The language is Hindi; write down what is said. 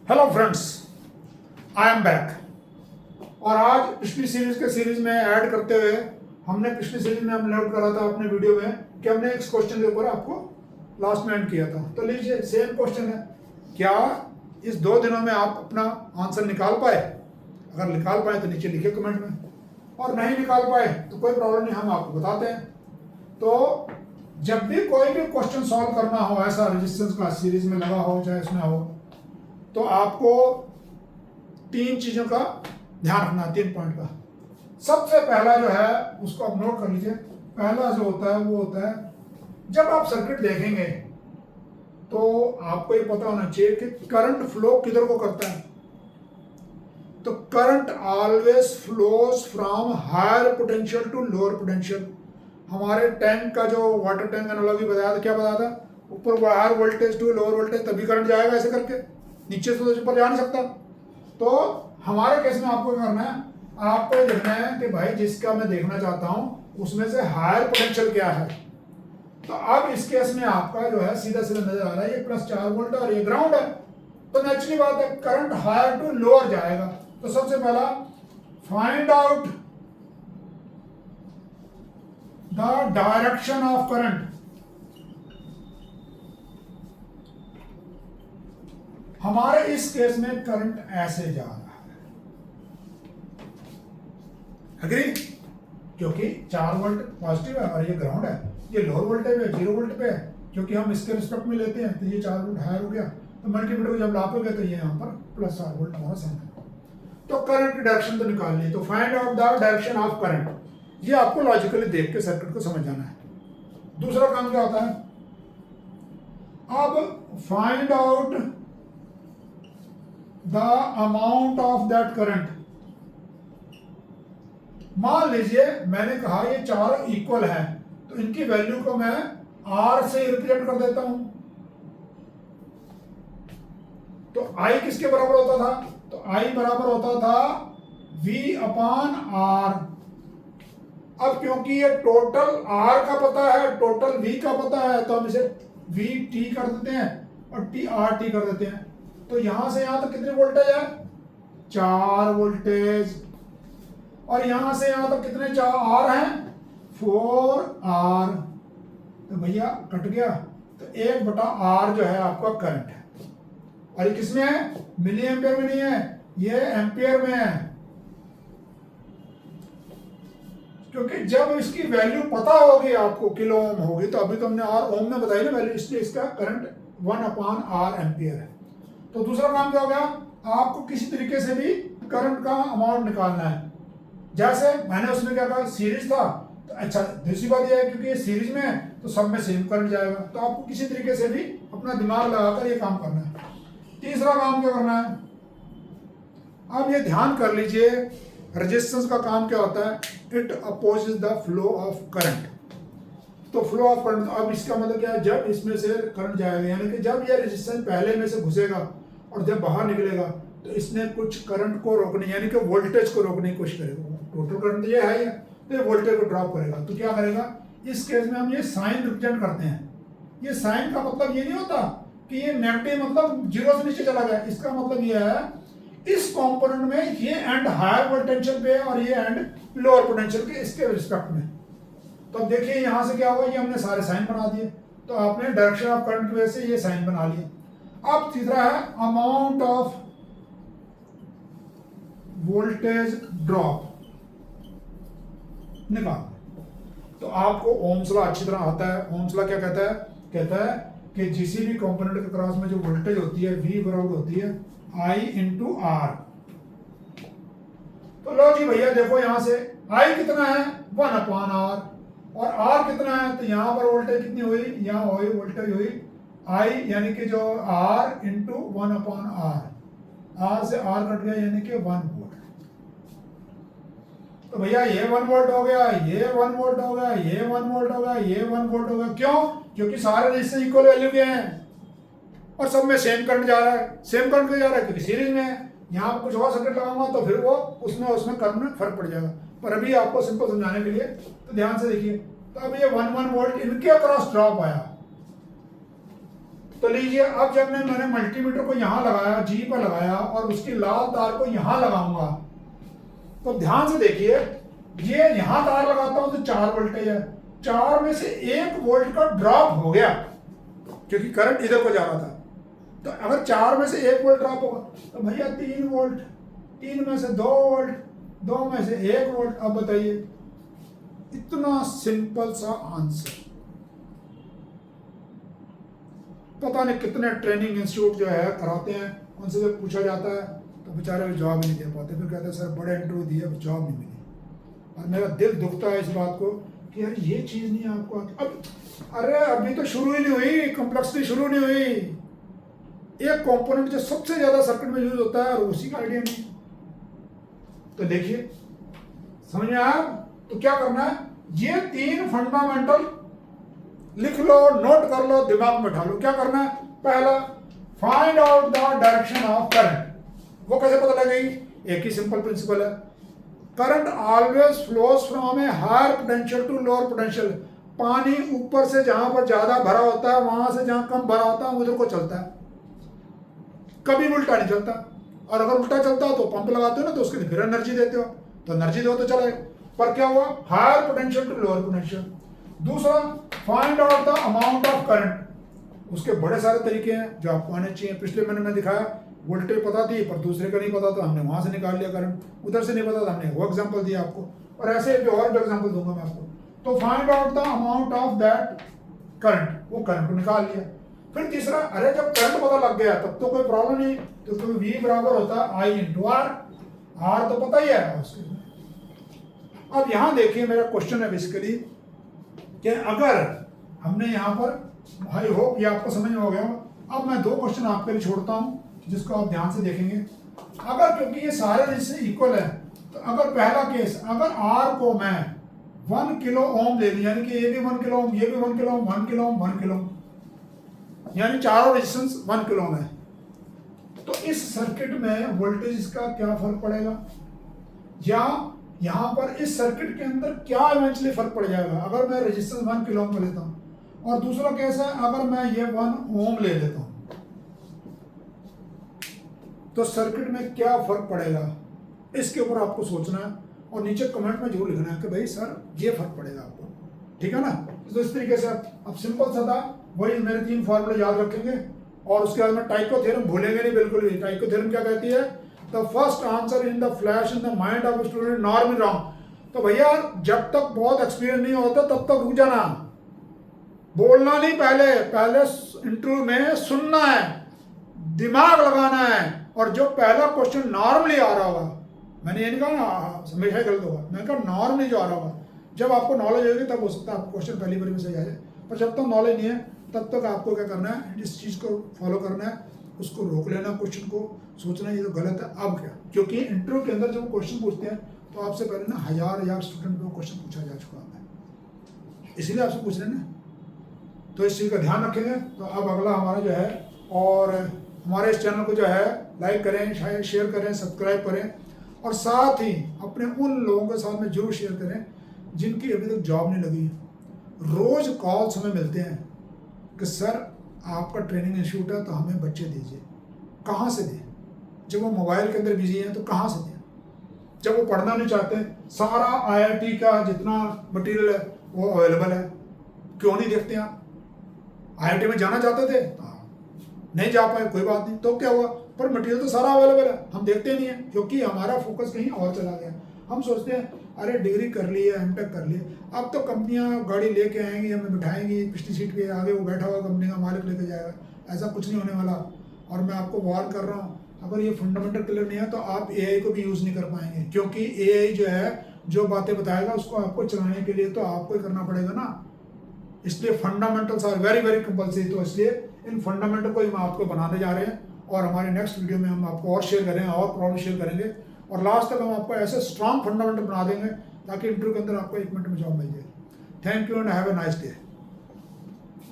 Hello friends, I am back. और आज पिछली सीरीज में ऐड करते हुए हमने पिछली सीरीज में हमने नोट करा था अपने वीडियो में कि हमने इस क्वेश्चन के ऊपर आपको लास्ट में एंड किया था। तो लीजिए, सेम क्वेश्चन है, क्या इस 2 दिनों में आप अपना आंसर निकाल पाए? अगर निकाल पाए तो नीचे लिखे कमेंट में, और नहीं निकाल पाए तो कोई प्रॉब्लम नहीं, हम आपको बताते हैं। तो जब भी कोई भी क्वेश्चन सॉल्व करना हो, ऐसा रेजिस्टेंस का सीरीज में लगा हो चाहे इसमें हो, तो आपको 3 चीजों का ध्यान रखना, 3 पॉइंट का। सबसे पहला जो है उसको आप नोट कर लीजिए। पहला जो होता है वो होता है, जब आप सर्किट देखेंगे तो आपको ये पता होना चाहिए कि करंट फ्लो किधर को करता है। तो current always flows from higher potential to lower potential. हमारे टैंक का जो वाटर टैंक एनालॉजी बताया था, क्या बताया था? ऊपर higher voltage to lower voltage, तभी करंट जाएगा ऐसे करके, नीचे से तो ऊपर जा नहीं सकता। तो हमारे केस में आपको क्या करना है, आपको ये देखना है कि भाई जिसका मैं देखना चाहता हूं उसमें से हायर पोटेंशियल क्या है। तो अब इस केस में आपका जो है सीधा सीधा नजर आ रहा है, ये +4 वोल्ट है और ये ग्राउंड है। तो नेचुरली बात है, करंट हायर टू लोअर जाएगा। तो सबसे पहला, find out the direction of current. हमारे इस केस में करंट ऐसे जा रहा है, अग्री? क्योंकि 4 वोल्ट पॉजिटिव है और ये ग्राउंड है, ये लोअर वोल्टेज है, 0 वोल्ट पे है। क्योंकि हम इसके रिस्पेक्ट में लेते हैं तो ये 4 वोल्ट हायर हो गया, तो मल्टीमीटर को जब लापोगे तो ये यहाँ पर +4 वोल्ट हमारा सेम है। तो करंट की डायरेक्शन तो निकाल ली। तो find out the direction of current, ये आपको लॉजिकली देख के सर्किट को समझ जाना है। दूसरा काम क्या होता है, अब find out the amount of that current. मान लीजिए मैंने कहा ये 4 इक्वल है, तो इनकी वैल्यू को मैं R से रिप्रेजेंट कर देता हूं। तो I किसके बराबर होता था? तो I बराबर होता था V/R। अब क्योंकि ये टोटल R का पता है, टोटल V का पता है, तो हम इसे VT कर देते हैं और TRT कर देते हैं। तो यहां से यहां तक कितने वोल्टेज है? 4 वोल्टेज। और यहां से यहां तक कितने R हैं? 4R। तो भैया कट गया, तो 1/R जो है आपका करंट है। और ये किसमें है? मिली एम्पियर में नहीं है, ये एम्पियर में है। क्योंकि जब इसकी वैल्यू पता होगी आपको, किलो ओम होगी, तो अभी तो हमने ओम में बताई ना वैल्यू, इसलिए इसका करंट 1/R एम्पियर है। तो दूसरा काम क्या हो गया, आपको किसी तरीके से भी करंट का अमाउंट निकालना है। जैसे मैंने उसमें क्या कहा, सीरीज था, तो अच्छा दूसरी बात यह है क्योंकि ये सीरीज में है तो सब में सेम करंट जाएगा। तो आपको किसी तरीके से भी अपना दिमाग लगाकर ये काम करना है। तीसरा काम क्या करना है, अब ये ध्यान कर लीजिए, रेजिस्टेंस का काम क्या होता है, it opposes the flow of current. तो फ्लो ऑफ करंट, अब इसका मतलब क्या है, जब इसमें से करंट जाएगा, यानी कि जब ये रेजिस्टेंस पहले में से घुसेगा और जब बाहर निकलेगा तो इसने कुछ करंट को रोकने, यानी कि वोल्टेज को रोकने की कोशिश करेगा। टोटल करंट ये है, तो ये वोल्टेज को ड्रॉप करेगा। तो क्या करेगा, इस केस में हम ये साइन रिप्रेजेंट करते हैं। ये साइन का मतलब ये नहीं होता कि ये नेगेटिव मतलब 0 से नीचे चला गया। इसका मतलब ये है, इस कंपोनेंट में ये एंड हायर पोटेंशियल पे है और ये एंड लोअर पोटेंशियल के, इसके रिस्पेक्ट में। तो अब देखिए यहां से क्या हुआ, ये हमने सारे साइन बना दिए। तो आपने डायरेक्शन ऑफ करंट की वजह से ये साइन बना लिया। अब तीसरा है अमाउंट ऑफ वोल्टेज ड्रॉप निकाल। तो आपको ओम्स लॉ अच्छी तरह आता है। ओम्स लॉ क्या कहता है? कहता है कि किसी भी कंपोनेंट के क्रॉस में जो वोल्टेज होती है V बराबर होती है I × R। तो लो जी भैया, देखो यहां से I कितना है? 1/R। और R कितना है? तो यहां पर वोल्टेज कितनी हुई? यहां हुई वोल्टेज हुई I, यानी कि जो R × 1/R। R से R कट गया, यानी कि 1 वोल्ट। तो भैया ये 1 वोल्ट हो गया, ये 1 वोल्ट हो गया, ये 1 वोल्ट हो गया, ये 1 वोल्ट हो गया। क्यों? क्योंकि सारे रेजिस्टेंस इक्वल वैल्यू के हैं और सब में सेम करंट जा रहा है। सेम करंट क्यों जा रहा है? क्योंकि सीरीज में है। यहाँ पर कुछ और सर्किट लगाऊंगा तो फिर वो उसमें करंट में फर्क पड़ जाएगा। पर अभी आपको सिंपल समझाने के लिए तो ध्यान से देखिए। तो अब ये 1 वोल्ट इनके अक्रॉस ड्रॉप आया, तो लीजिए, अब जब मैंने मल्टीमीटर को यहाँ लगाया, जी पर लगाया और उसकी लाल तार को यहाँ लगाऊंगा, तो ध्यान से देखिए, ये यहाँ तार लगाता हूं तो 4 वोल्टेज है, 4 में से 1 वोल्ट का ड्रॉप हो गया क्योंकि करंट इधर को जा रहा था। तो अगर 4 में से 1 वोल्ट ड्रॉप होगा तो भैया 3 वोल्ट, 3 में से 2 वोल्ट, 2 में से 1 वोल्ट। अब बताइए, इतना सिंपल सा आंसर। पता नहीं कितने ट्रेनिंग इंस्टीट्यूट जो है कराते हैं, उनसे जब पूछा जाता है तो बेचारे जवाब नहीं दे पाते, फिर कहते हैं सर बड़े इंटरव्यू दिए, जवाब नहीं मिली। और मेरा दिल दुखता है इस बात को कि यार ये चीज़ नहीं आपको अब, अरे अभी तो शुरू ही नहीं हुई, कॉम्प्लेक्सिटी शुरू नहीं हुई। एक कंपोनेंट जो सबसे ज़्यादा सर्किट में यूज होता है और उसी का आइडिया नहीं। तो देखिए, समझ में आया? तो क्या करना है, ये 3 फंडामेंटल लिख लो, नोट कर लो, दिमाग में उठा लो। क्या करना है, पहला, find out the direction of current. वो कैसे पता लगेगी? एक ही सिंपल प्रिंसिपल है, current always flows from a higher potential to lower potential. पानी ऊपर से जहां पर ज्यादा भरा होता है, वहां से जहां कम भरा होता है उधर को चलता है, कभी उल्टा नहीं चलता। और अगर उल्टा चलता हो तो पंप लगाते हो ना, तो उसके लिए फिर एनर्जी देते हो, तो एनर्जी दो तो चलेगा। पर क्या हुआ, higher potential to lower potential. दूसरा, find out the amount of current. उसके बड़े सारे तरीके हैं जो आपको आने चाहिए। पिछले महीने में दिखाया, वोल्टेज पता थी पर दूसरे का नहीं पता था, हमने वहां से निकाल लिया करंट। उधर से नहीं पता था, हमने वो एग्जांपल दिया आपको, और ऐसे भी और भी एग्जांपल दूंगा मैं आपको। तो find out the amount of that current, वो करंट को निकाल लिया। फिर तीसरा, अरे जब करंट पता लग गया तब तो कोई प्रॉब्लम नहीं, तो V बराबर होता है I इंटू आर। आर तो पता ही है उसके। अब यहां देखिए, मेरा क्वेश्चन है बेसिकली कि अगर हमने यहाँ पर, आई होप ये आपको समझ में हो गया। अब मैं 2 क्वेश्चन आपके लिए छोड़ता हूँ जिसको आप ध्यान से देखेंगे। अगर, क्योंकि ये सारे रजिस्टर इक्वल है, तो अगर पहला केस, अगर आर को मैं 1 किलो ओम ले लूं, यानी कि ये भी 1 किलो ओम, ये भी 1 kilo ohm, 1 kilo ohm, 1 kilo ohm, यानी चारों रेजिस्टेंस 1 किलो ओम है, तो इस सर्किट में वोल्टेज का क्या फर्क पड़ेगा, या यहां पर इस सर्किट के अंदर क्या इवेंचुअली फर्क पड़ जाएगा अगर मैं रेजिस्टेंस 1 किलो ओम लेता हूं। और दूसरा केस है, अगर मैं ये 1 ओम ले लेता हूं तो सर्किट में क्या फर्क पड़ेगा, इसके ऊपर आपको सोचना है और नीचे कमेंट में जरूर लिखना है कि भाई सर ये फर्क पड़ेगा आपको, ठीक है ना। तो इस तरीके से अब सिंपल सा था, वही मेरे 3 फॉर्मूले याद रखेंगे और उसके बाद में टाइको थ्योरम भूलेंगे नहीं बिल्कुल भी। टाइको थ्योरम क्या कहती है, the first answer in the flash in the mind of student normally wrong. तो भैया जब तक बहुत एक्सपीरियंस नहीं होता तब तक रुक जाना, बोलना नहीं, पहले इंटरव्यू में सुनना है, दिमाग लगाना है। और जो पहला क्वेश्चन नॉर्मली आ रहा होगा, मैंने ये नहीं कहा हमेशा ही गलत होगा, मैंने कहा नॉर्मली जो आ रहा होगा, जब आपको नॉलेज होगी तब हो सकता है आपको क्वेश्चन पहली बार में सही आ जाए, पर जब तक नॉलेज नहीं है तब तक आपको क्या करना है, इस चीज़ को फॉलो करना है, उसको रोक लेना, क्वेश्चन को सोचना ये तो गलत है। अब क्या, क्योंकि इंटरव्यू के अंदर जब क्वेश्चन पूछते हैं तो आपसे पहले ना हजार स्टूडेंट को क्वेश्चन पूछा जा चुका है, इसलिए आपसे पूछ रहे हैं ना। तो इस चीज़ का ध्यान रखेंगे। तो अब अगला हमारा जो है, और हमारे इस चैनल को जो है लाइक करें, शेयर करें, सब्सक्राइब करें, और साथ ही अपने उन लोगों के साथ में जरूर शेयर करें जिनकी अभी तक जॉब नहीं लगी। रोज कॉल्स हमें मिलते हैं कि सर आपका ट्रेनिंग इंस्टीट्यूट है तो हमें बच्चे दीजिए। कहाँ से दें, जब वो मोबाइल के अंदर बिजी हैं तो कहाँ से दें, जब वो पढ़ना नहीं चाहते, सारा IIT का जितना मटेरियल है वो अवेलेबल है, क्यों नहीं देखते आप। IIT में जाना चाहते थे, नहीं जा पाए, कोई बात नहीं, तो क्या हुआ, पर मटेरियल तो सारा अवेलेबल है, हम देखते नहीं है क्योंकि हमारा फोकस कहीं और चला गया। हम सोचते हैं अरे डिग्री कर ली है, M.Tech कर लिए, अब तो कंपनियां गाड़ी लेके आएंगी, हमें बिठाएंगी, पिछली सीट पे आगे वो बैठा हुआ कंपनी का मालिक लेके जाएगा। ऐसा कुछ नहीं होने वाला। और मैं आपको वार्न कर रहा हूँ, अगर ये फंडामेंटल क्लियर नहीं है तो आप AI को भी यूज़ नहीं कर पाएंगे, क्योंकि AI जो है जो बातें बताएगा उसको आपको चलाने के लिए तो आपको ही करना पड़ेगा ना। इसलिए fundamentals are very very compulsory. तो इसलिए इन फंडामेंटल को हम आपको बनाने जा रहे हैं, और हमारे नेक्स्ट वीडियो में हम आपको और शेयर करेंगे, और प्रॉब्लम शेयर करेंगे, और लास्ट तक हम आपको ऐसे स्ट्रॉन्ग फंडामेंटल बना देंगे ताकि इंटरव्यू के अंदर आपको 1 मिनट में जॉब मिल जाए। Thank you and have a nice day.